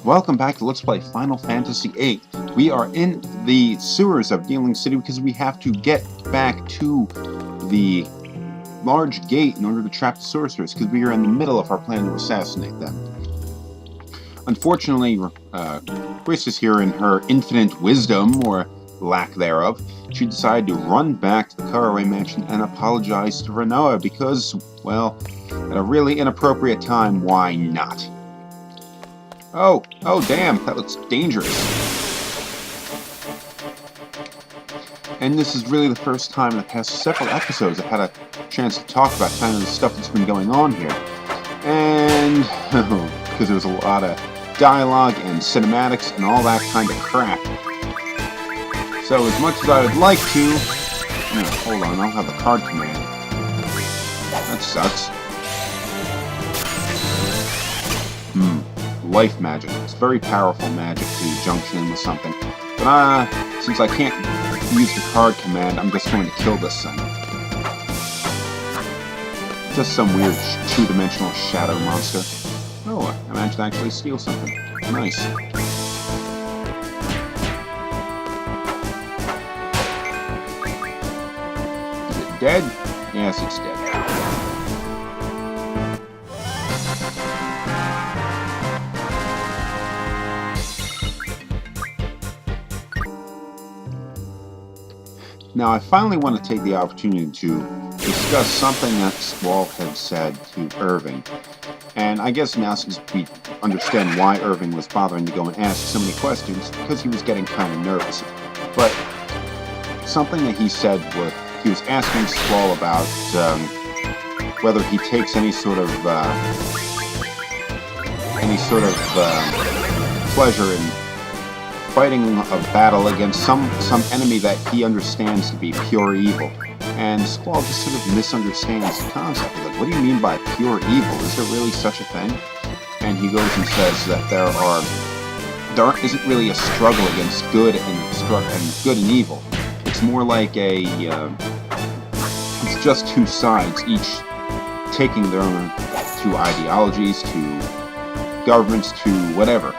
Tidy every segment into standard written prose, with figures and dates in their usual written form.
Welcome back to Let's Play Final Fantasy VIII. We are in the sewers of Dealing City because we have to get back to the large gate in order to trap the sorcerers, because we are in the middle of our plan to assassinate them. Unfortunately, Grace is here in her infinite wisdom, or lack thereof. She decided to run back to the Caraway Mansion and apologize to Renoa because, well, at a really inappropriate time, why not? Oh damn, that looks dangerous. And this is really the first time in the past several episodes I've had a chance to talk about kind of the stuff that's been going on here. And, because there was a lot of dialogue and cinematics and all that kind of crap. So as much as I would like to... No, hold on, I don't have the card command. That sucks. Life magic. It's very powerful magic to junction in with something. But since I can't use the card command, I'm just going to kill this thing. Just some weird two-dimensional shadow monster. Oh, I managed to actually steal something. Nice. Is it dead? Yes, it's dead. Now, I finally want to take the opportunity to discuss something that Squall had said to Irving. And I guess now, since we understand why Irving was bothering to go and ask so many questions, because he was getting kind of nervous. But something that he said was, he was asking Squall about whether he takes any sort of pleasure in fighting a battle against some enemy that he understands to be pure evil. And Squall just sort of misunderstands the concept. Like, what do you mean by pure evil? Is there really such a thing? And he goes and says that there isn't really a struggle against good and evil. It's more like it's just two sides, each taking their own to ideologies, to governments, to whatever.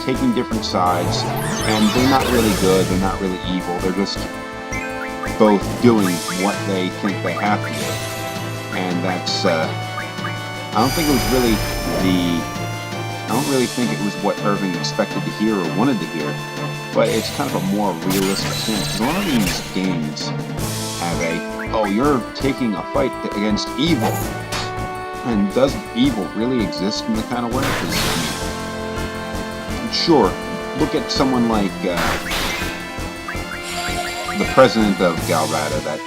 Taking different sides, and they're not really good, they're not really evil, they're just both doing what they think they have to do. And that's, I don't really think it was what Irving expected to hear or wanted to hear, but it's kind of a more realistic sense, because a lot of these games have oh, you're taking a fight against evil, and does evil really exist in the kind of way? Sure, look at someone like the president of Galrada, that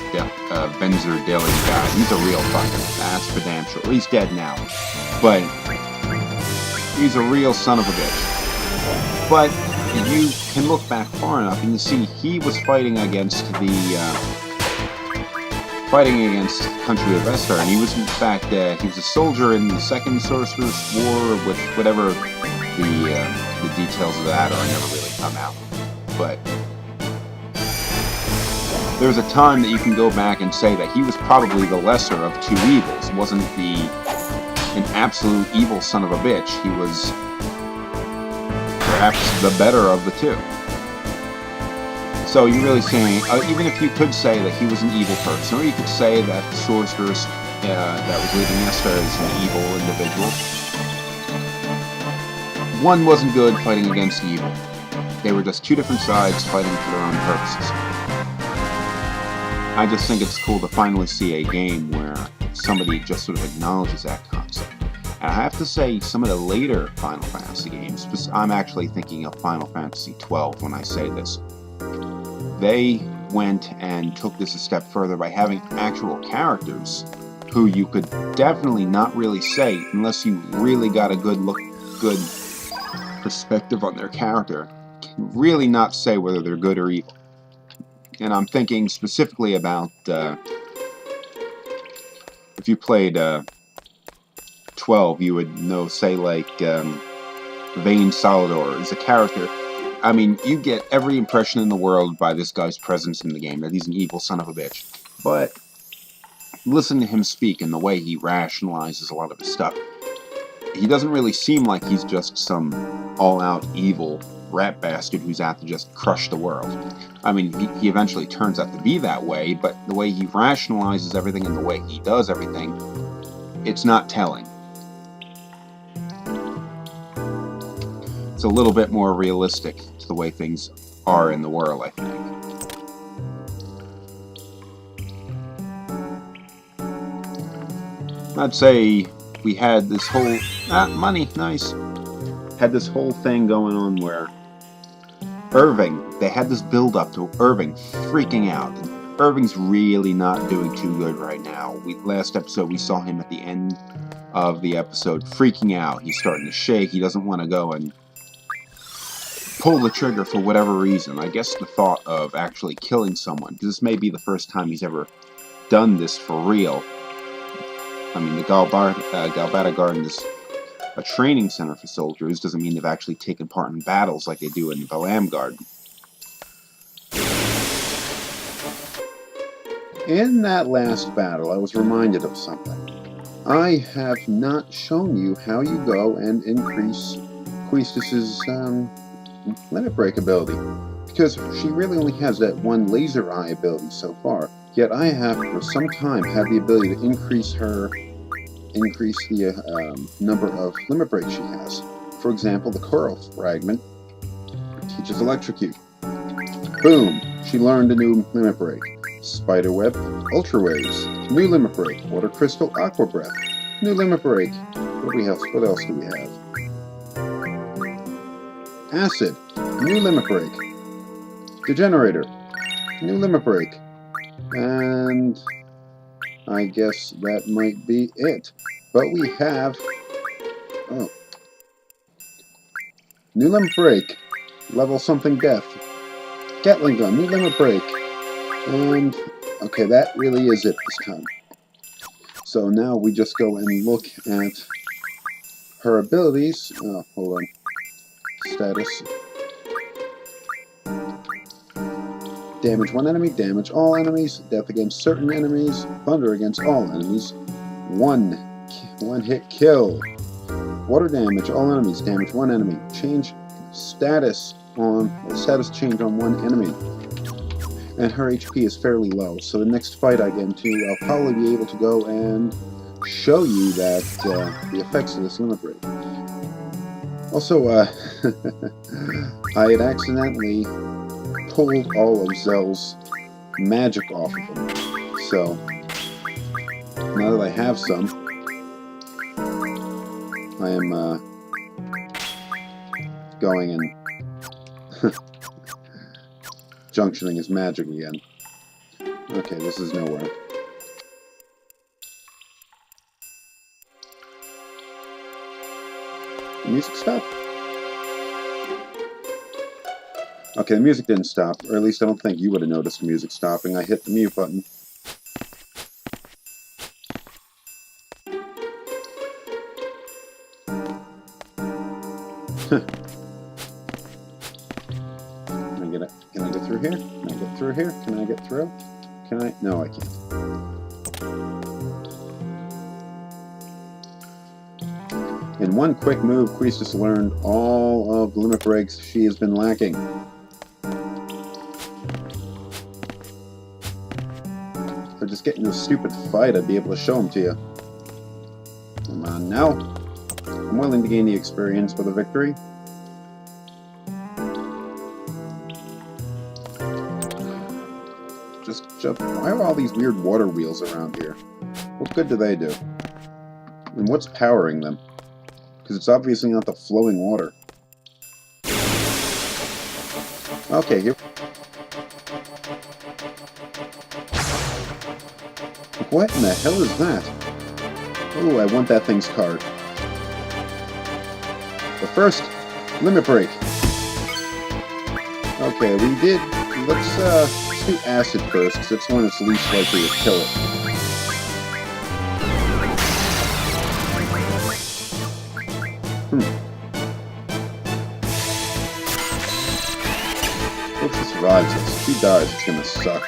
Benzer Daily guy. He's a real fighter. That's for damn sure. He's dead now. But he's a real son of a bitch. But you can look back far enough and you see he was fighting against the country of Vestar, and he was in fact he was a soldier in the Second Sorcerer's War, with whatever the details of that are never really come out. But there's a time that you can go back and say that he was probably the lesser of two evils. Wasn't an absolute evil son of a bitch. He was perhaps the better of the two. So you're really saying, even if you could say that he was an evil person, or you could say that the sorceress that was leading Esther is an evil individual, one wasn't good fighting against evil. They were just two different sides fighting for their own purposes. I just think it's cool to finally see a game where somebody just sort of acknowledges that concept. And I have to say, some of the later Final Fantasy games, I'm actually thinking of Final Fantasy XII when I say this, they went and took this a step further by having actual characters who you could definitely not really say, unless you really got a good perspective on their character, can really not say whether they're good or evil. And I'm thinking specifically about if you played 12, you would know, say, like Vayne Salador is a character. I mean, you get every impression in the world by this guy's presence in the game, that he's an evil son of a bitch. But listen to him speak and the way he rationalizes a lot of his stuff. he doesn't really seem like he's just some all-out evil rat bastard who's out to just crush the world. I mean, he eventually turns out to be that way, but the way he rationalizes everything and the way he does everything, it's not telling. It's a little bit more realistic to the way things are in the world, I think. I'd say we had this whole... money, nice. Had this whole thing going on where Irving, they had this build-up to Irving freaking out. Irving's really not doing too good right now. Last episode, we saw him at the end of the episode freaking out. He's starting to shake. He doesn't want to go and pull the trigger for whatever reason. I guess the thought of actually killing someone, because this may be the first time he's ever done this for real. I mean, the Galbata Garden is a training center for soldiers. Doesn't mean they've actually taken part in battles like they do in Balam Garden. In that last battle, I was reminded of something. I have not shown you how you go and increase Quistis's limit break ability, because she really only has that one laser eye ability so far. Yet I have, for some time, had the ability to increase the number of limit breaks she has. For example, the Coral Fragment teaches Electrocute. Boom! She learned a new limit break. Spiderweb, Ultra Waves, new limit break. Water Crystal, Aqua Breath, new limit break. What else do we have? Acid, new limit break. Degenerator, new limit break. And I guess that might be it. But we have... oh. New limit break. Level something death. Gatling gun, new limit break. And... okay, that really is it this time. So now we just go and look at her abilities. Oh, hold on. Status. Damage one enemy, damage all enemies, death against certain enemies, thunder against all enemies, one hit kill, water damage all enemies, damage one enemy, change status change on one enemy, and her HP is fairly low, so the next fight I get into, I'll probably be able to go and show you that the effects of this limit break. Also, I had accidentally pulled all of Zell's magic off of him. So, now that I have some, I am going and junctioning his magic again. Okay, this is nowhere. The music stopped? Okay, the music didn't stop, or at least I don't think you would have noticed the music stopping. I hit the mute button. Can I get through here? Can I get through here? Can I get through? Can I? No, I can't. In one quick move, Quistis learned all of the limit breaks she has been lacking. So just get into a stupid fight, I'd be able to show them to you. Come on now. I'm willing to gain the experience for the victory. Just jump. Why are all these weird water wheels around here? What good do they do? And what's powering them? Because it's obviously not the flowing water. Okay, here. What in the hell is that? Ooh, I want that thing's card. But first, limit break. Okay, we did. Let's do acid first, because it's the one that's least likely to kill it. If she survives this, if she dies, it's gonna suck.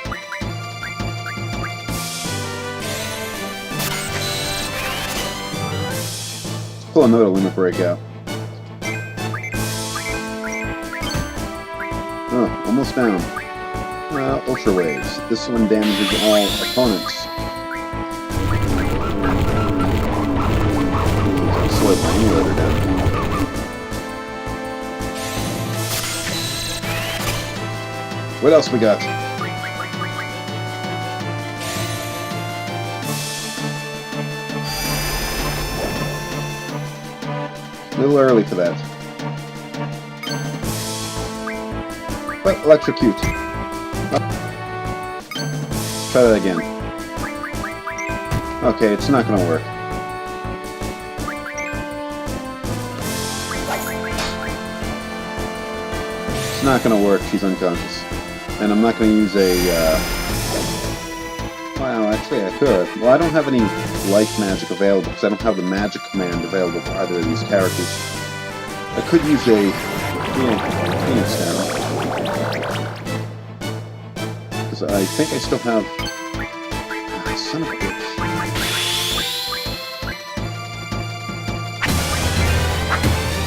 pull another limit break out. Oh, almost down. Ultra Waves. This one damages all opponents. Slow my emulator down. What else we got? A little early for that. But electrocute. Let's try that again. Okay, it's not going to work. It's not going to work. She's unconscious. And I'm not going to use a... Well, actually I could. Well, I don't have any life magic available because I don't have the magic command available for either of these characters. I could use a Phoenix Arrow. Because I think I still have... son of a bitch.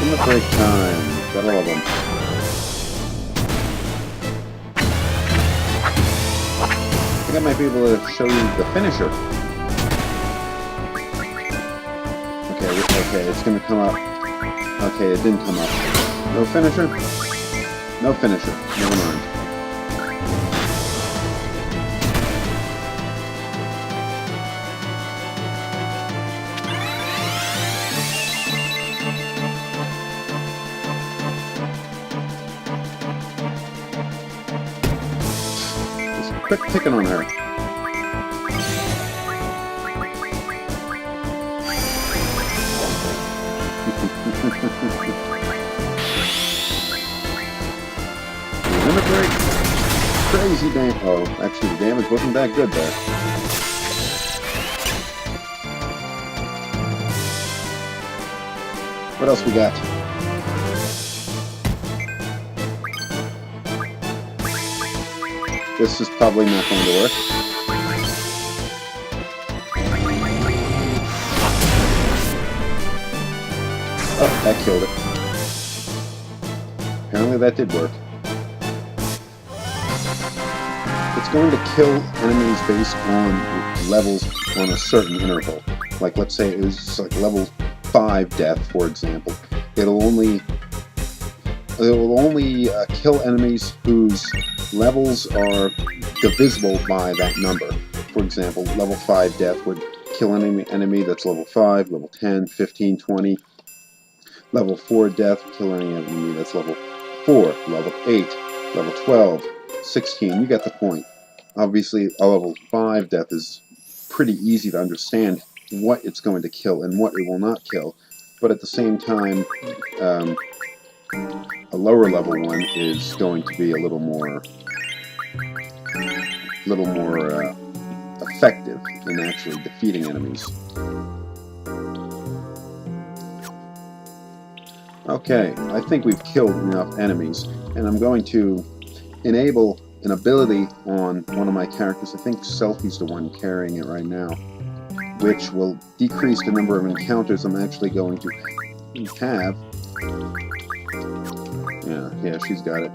In the break time. Got all of them. I think I might be able to show you the finisher. Okay, it's gonna come up. Okay, it didn't come up. No finisher? No finisher. Never mind. Quit picking on her. Limit break. Crazy damage. Oh, actually, the damage wasn't that good there. What else we got? This is probably not going to work. Oh, that killed it. Apparently that did work. It's going to kill enemies based on levels on a certain interval. Like, let's say it was like level 5 death, for example. It'll only kill enemies whose levels are divisible by that number. For example, level 5 death would kill an enemy that's level 5, level 10, 15, 20. Level 4 death would kill any enemy that's level 4, level 8, level 12, 16. You get the point. Obviously, a level 5 death is pretty easy to understand what it's going to kill and what it will not kill. But at the same time, a lower level one is going to be a little more effective in actually defeating enemies. Okay, I think we've killed enough enemies, and I'm going to enable an ability on one of my characters. I think Selfie's the one carrying it right now, which will decrease the number of encounters I'm actually going to have. Yeah, she's got it.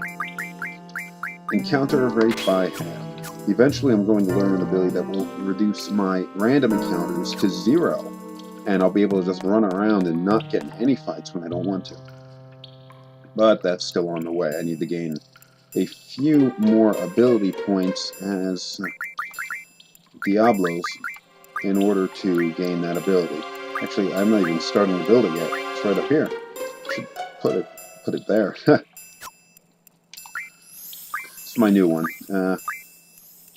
Encounter rate by half. Eventually I'm going to learn an ability that will reduce my random encounters to 0. And I'll be able to just run around and not get in any fights when I don't want to. But that's still on the way. I need to gain a few more ability points as Diablos in order to gain that ability. Actually, I'm not even starting to build it yet. It's right up here. I should put it there. It's my new one. I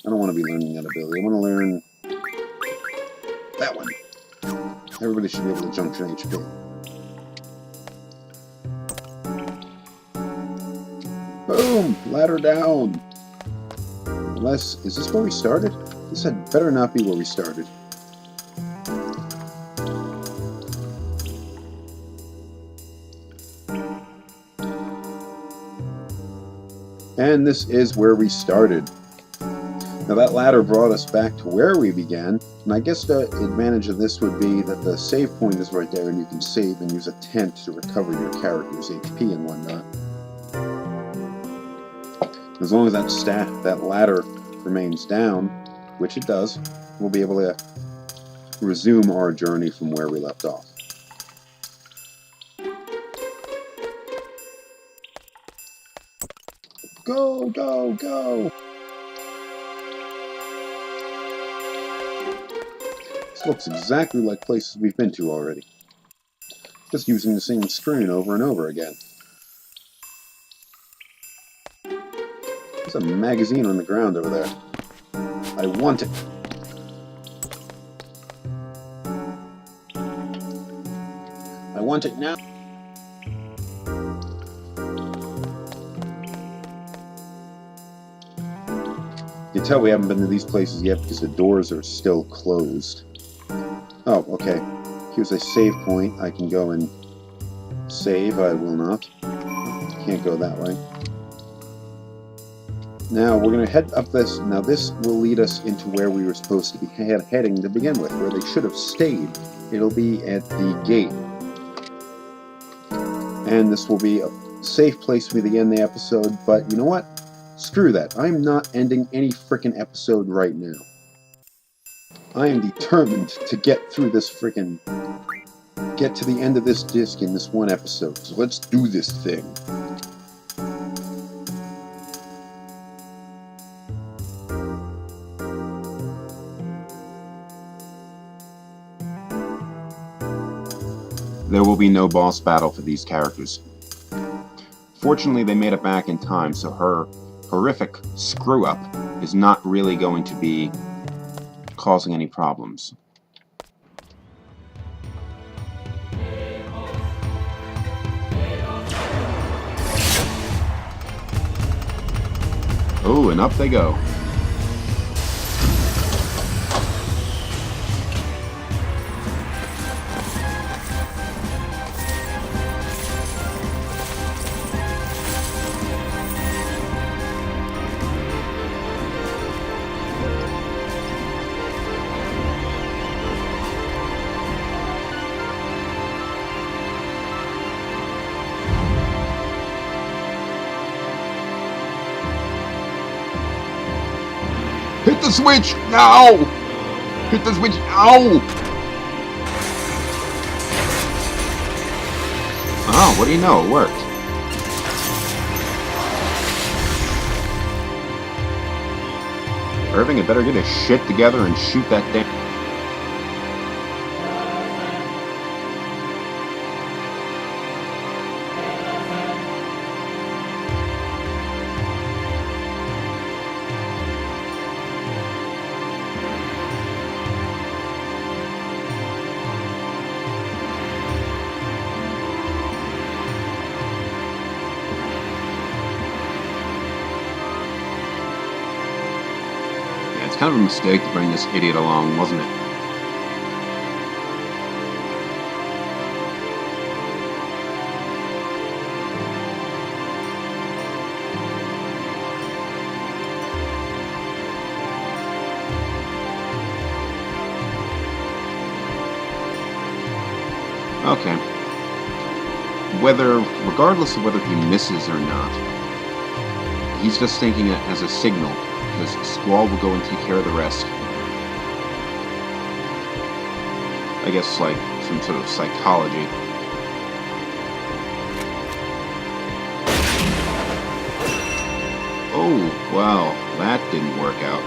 don't want to be learning that ability. I want to learn that one. Everybody should be able to junction HP. Boom! Ladder down! Unless, is this where we started? This had better not be where we started. And this is where we started. Now that ladder brought us back to where we began, and I guess the advantage of this would be that the save point is right there and you can save and use a tent to recover your character's HP and whatnot. As long as that ladder remains down, which it does, we'll be able to resume our journey from where we left off. Go, go, go! This looks exactly like places we've been to already. Just using the same screen over and over again. There's a magazine on the ground over there. I want it. I want it now. You can tell we haven't been to these places yet because the doors are still closed. Oh, okay. Here's a save point. I can go and save. I will not. Can't go that way. Now we're going to head up this. Now this will lead us into where we were supposed to be heading to begin with, where they should have stayed. It'll be at the gate. And this will be a safe place for me to end the episode, but you know what? Screw that. I'm not ending any frickin' episode right now. I am determined to get through this frickin'... get to the end of this disc in this one episode. So let's do this thing. There will be no boss battle for these characters. Fortunately, they made it back in time, so her horrific screw-up is not really going to be causing any problems. Oh, and up they go. Hit the switch now! Hit the switch now! Oh, what do you know? It worked. Irving, you better get his shit together and shoot that damn... It's kind of a mistake to bring this idiot along, wasn't it? Okay. Regardless of whether he misses or not, he's just taking it as a signal. Because Squall will go and take care of the rest. I guess like some sort of psychology. Oh, wow, that didn't work out.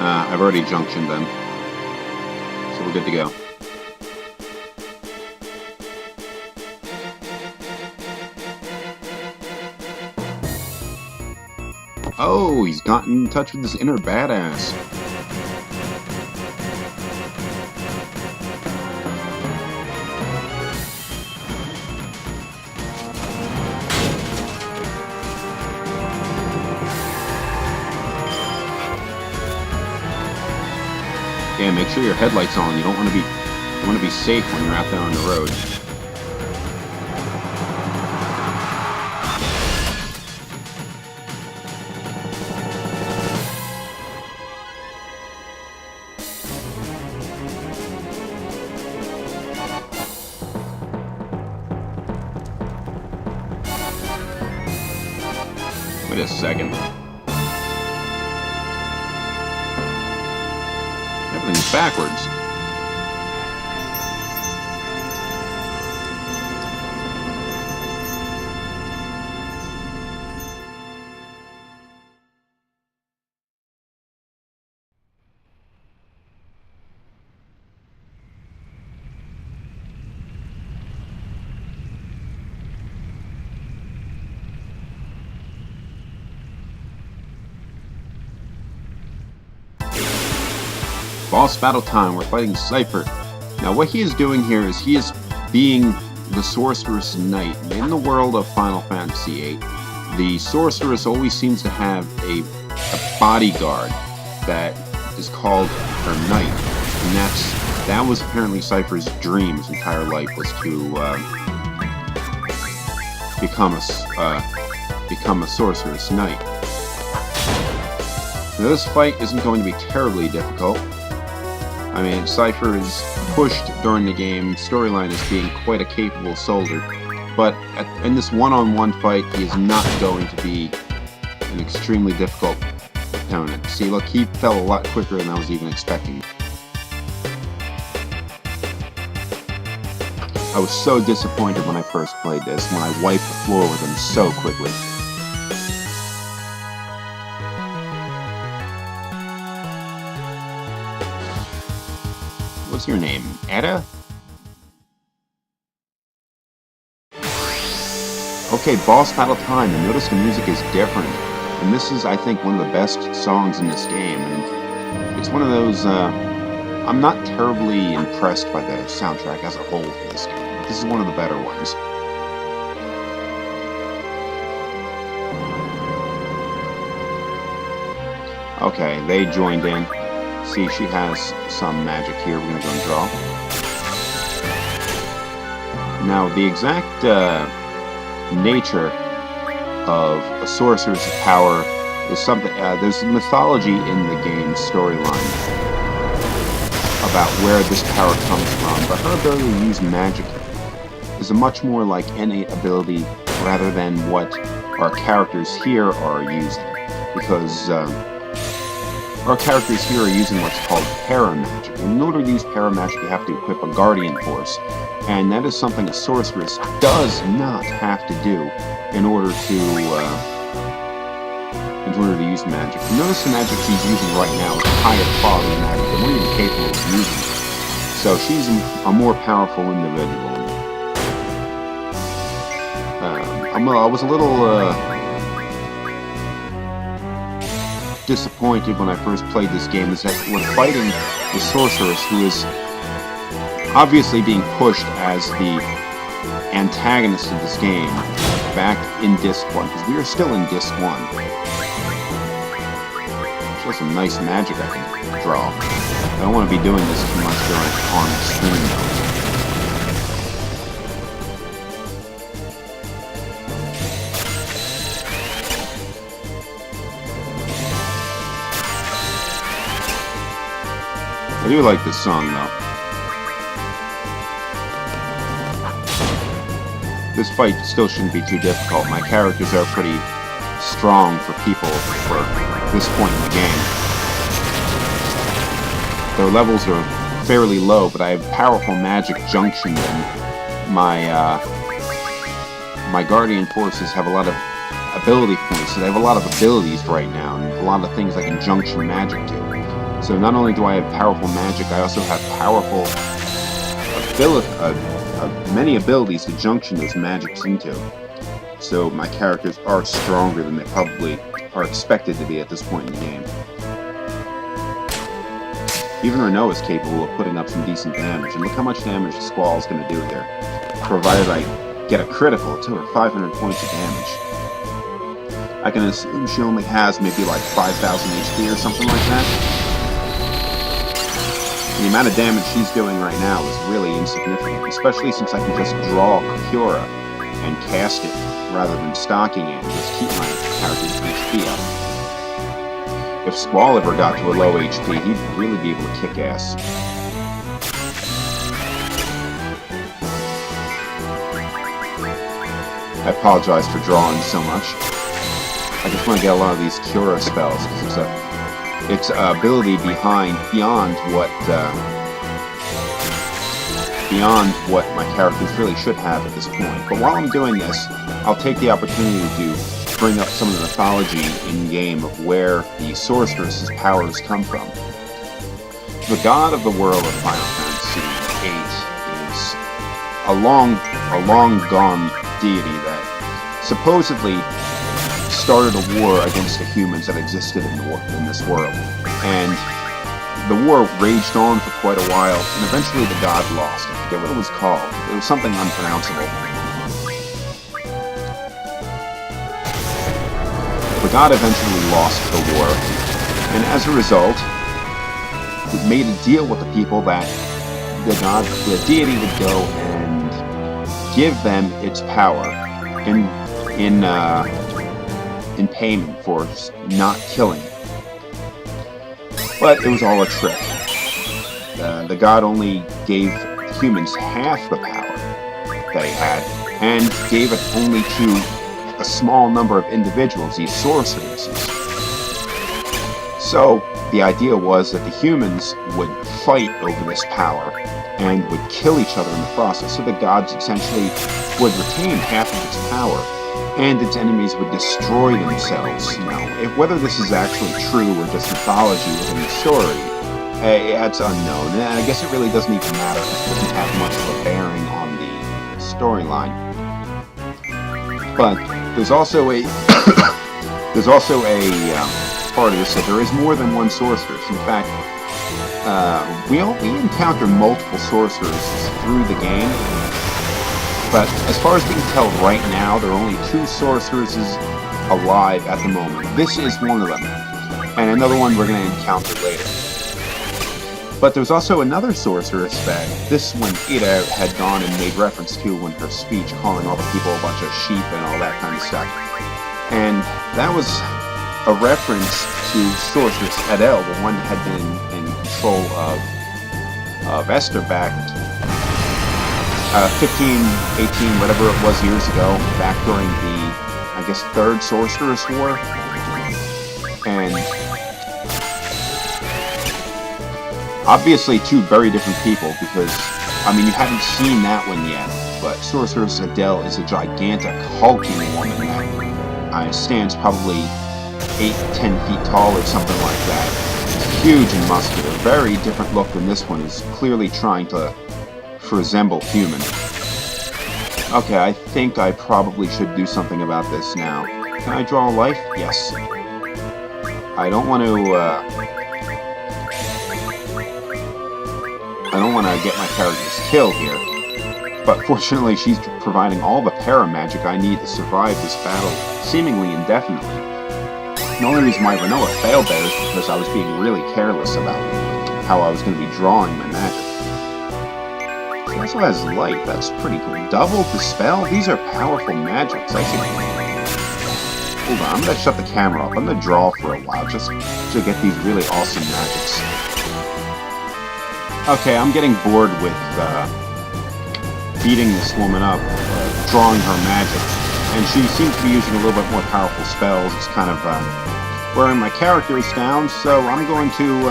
I've already junctioned them, so we're good to go. Oh, he's gotten in touch with his inner badass. Yeah, make sure your headlight's on. You want to be safe when you're out there on the road. Wait a second. Everything's backwards. Boss battle time, we're fighting Cypher. Now what he is doing here is he is being the Sorceress Knight. In the world of Final Fantasy VIII, the Sorceress always seems to have a bodyguard that is called her Knight. And that was apparently Cypher's dream his entire life, was to become a Sorceress Knight. Now this fight isn't going to be terribly difficult. I mean, Cypher is pushed during the game storyline as being quite a capable soldier, but in this one-on-one fight, he is not going to be an extremely difficult opponent. See, look, he fell a lot quicker than I was even expecting. I was so disappointed when I first played this, when I wiped the floor with him so quickly. What's your name? Ada? Okay, boss battle time, and notice the music is different. And this is, I think, one of the best songs in this game. And it's one of those, I'm not terribly impressed by the soundtrack as a whole for this game, but this is one of the better ones. Okay, they joined in. See, she has some magic here. We're going to go and draw. Now, the exact nature of a sorceress's power is something... there's mythology in the game's storyline about where this power comes from, but her ability to use magic is a much more like innate ability rather than what our characters here are using, because... our characters here are using what's called paramagic. In order to use paramagic, you have to equip a guardian force, and that is something a sorceress does not have to do in order to use magic. Notice the magic she's using right now is higher quality magic than we're even capable of using. So she's a more powerful individual. I was a little disappointed when I first played this game, is that we're fighting the sorceress, who is obviously being pushed as the antagonist of this game back in Disc 1, because we are still in Disc 1. Show some nice magic I can draw. I don't want to be doing this too much on stream though. I do like this song, though. This fight still shouldn't be too difficult. My characters are pretty strong for people for this point in the game. Their levels are fairly low, but I have powerful magic junction, and my guardian forces have a lot of ability points, so they have a lot of abilities right now, and a lot of things I can junction magic to. So not only do I have powerful magic, I also have powerful many abilities to junction those magics into. So my characters are stronger than they probably are expected to be at this point in the game. Even Renault is capable of putting up some decent damage, and look how much damage the Squall is going to do here. Provided I get a critical, it's over 500 points of damage. I can assume she only has maybe like 5,000 HP or something like that. the amount of damage she's doing right now is really insignificant, especially since I can just draw Cura and cast it rather than stocking it and just keep my character's HP up. If Squall ever got to a low HP, he'd really be able to kick ass. I apologize for drawing so much. I just want to get a lot of these Cura spells, because it's ability beyond what my characters really should have at this point. But while I'm doing this, I'll take the opportunity to bring up some of the mythology in-game of where the sorceress's powers come from. The god of the world of Final Fantasy VIII is a long-gone deity that supposedly started a war against the humans that existed in this world. And the war raged on for quite a while, and eventually the god lost. I forget what it was called. It was something unpronounceable. The god eventually lost the war, and as a result, it made a deal with the people that the deity would go and give them its power in payment for not killing. But it was all a trick. The god only gave humans half the power that he had, and gave it only to a small number of individuals, these sorceresses. So the idea was that the humans would fight over this power and would kill each other in the process, so the gods essentially would retain half of its power, and its enemies would destroy themselves. Now, whether this is actually true or just mythology within the story, that's unknown, and I guess it really doesn't even matter, because it doesn't have much of a bearing on the storyline. But there's also a part of this that there is more than one sorceress. In fact, we encounter multiple sorceresses through the game, but as far as we can tell right now, there are only 2 sorceresses alive at the moment. This is one of them, and another one we're going to encounter later. But there's also another sorceress that this one Ida had gone and made reference to in her speech, calling all the people a bunch of sheep and all that kind of stuff. And that was a reference to Sorceress Adele, the one that had been in control of Esther back 15, 18, whatever it was years ago, back during the, I guess, 3rd Sorceress War. And obviously 2 very different people, because, I mean, you haven't seen that one yet, but Sorceress Adele is a gigantic, hulking woman that stands probably 8-10 feet tall or something like that. Huge and muscular. Very different look than this one, is clearly trying to resemble human. Okay, I think I probably should do something about this now. Can I draw a life? Yes. I don't want to get my characters killed here, but fortunately she's providing all the para-magic I need to survive this battle seemingly indefinitely. The only reason why Renoa failed there is because I was being really careless about how I was going to be drawing my magic. She also has light, that's pretty cool. Double Dispel? These are powerful magics. I should... Hold on, I'm going to shut the camera off. I'm going to draw for a while just to get these really awesome magics. Okay, I'm getting bored with beating this woman up, drawing her magic, and she seems to be using a little bit more powerful spells. It's kind of wearing my characters down, so I'm going to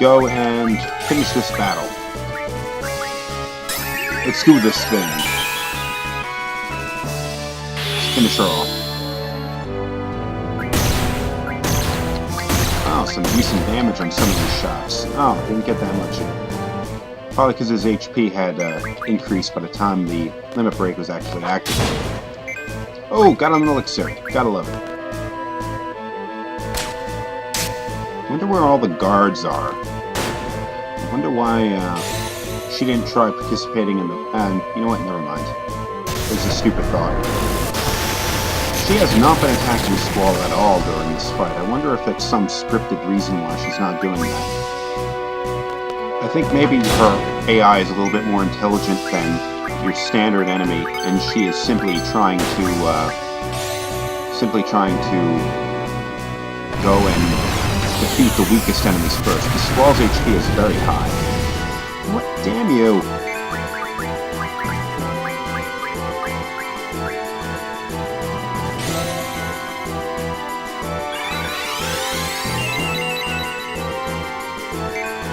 go and finish this battle. Let's do this thing. Let's finish her off. Oh, some decent damage on some of these shots. Oh, didn't get that much in. Probably because his HP had increased by the time the limit break was actually activated. Oh, got an elixir. Gotta love it. I wonder where all the guards are. I wonder why she didn't try participating in the... And you know what? Never mind. It was a stupid thought. She has not been attacking Squall at all during this fight. I wonder if it's some scripted reason why she's not doing that. I think maybe her AI is a little bit more intelligent than your standard enemy, and she is simply trying to go and defeat the weakest enemies first. The Squall's HP is very high. What? Damn you!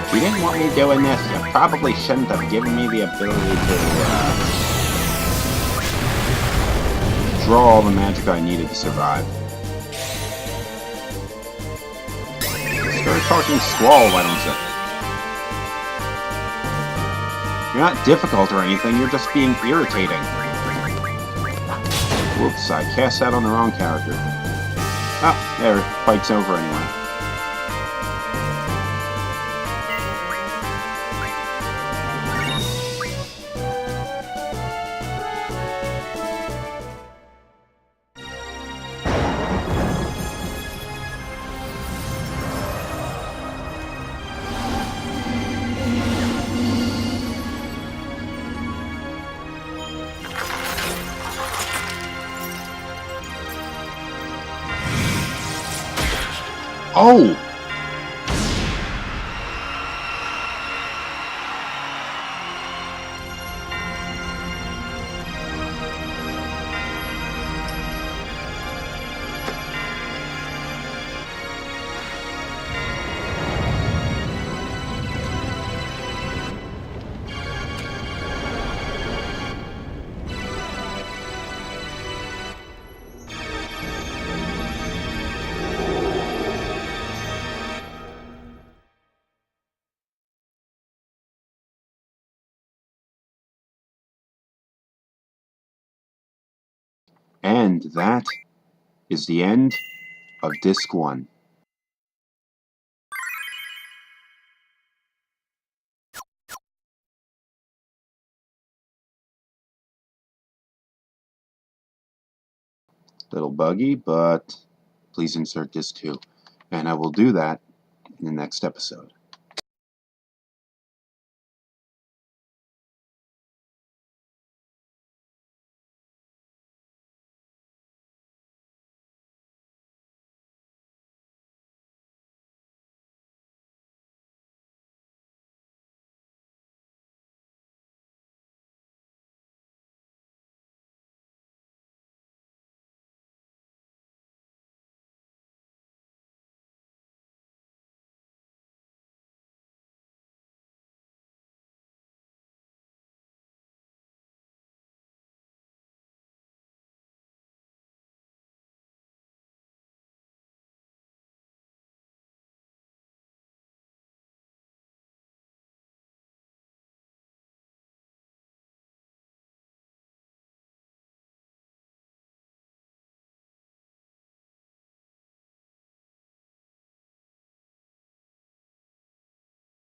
If you didn't want me doing this, you probably shouldn't have given me the ability to draw all the magic I needed to survive. Start talking Squall, why don't you? You're not difficult or anything, you're just being irritating. Whoops, I cast that on the wrong character. Oh, there, fight's over anyway. Oh! And that is the end of Disc 1. Little buggy, but please insert Disc 2. And I will do that in the next episode.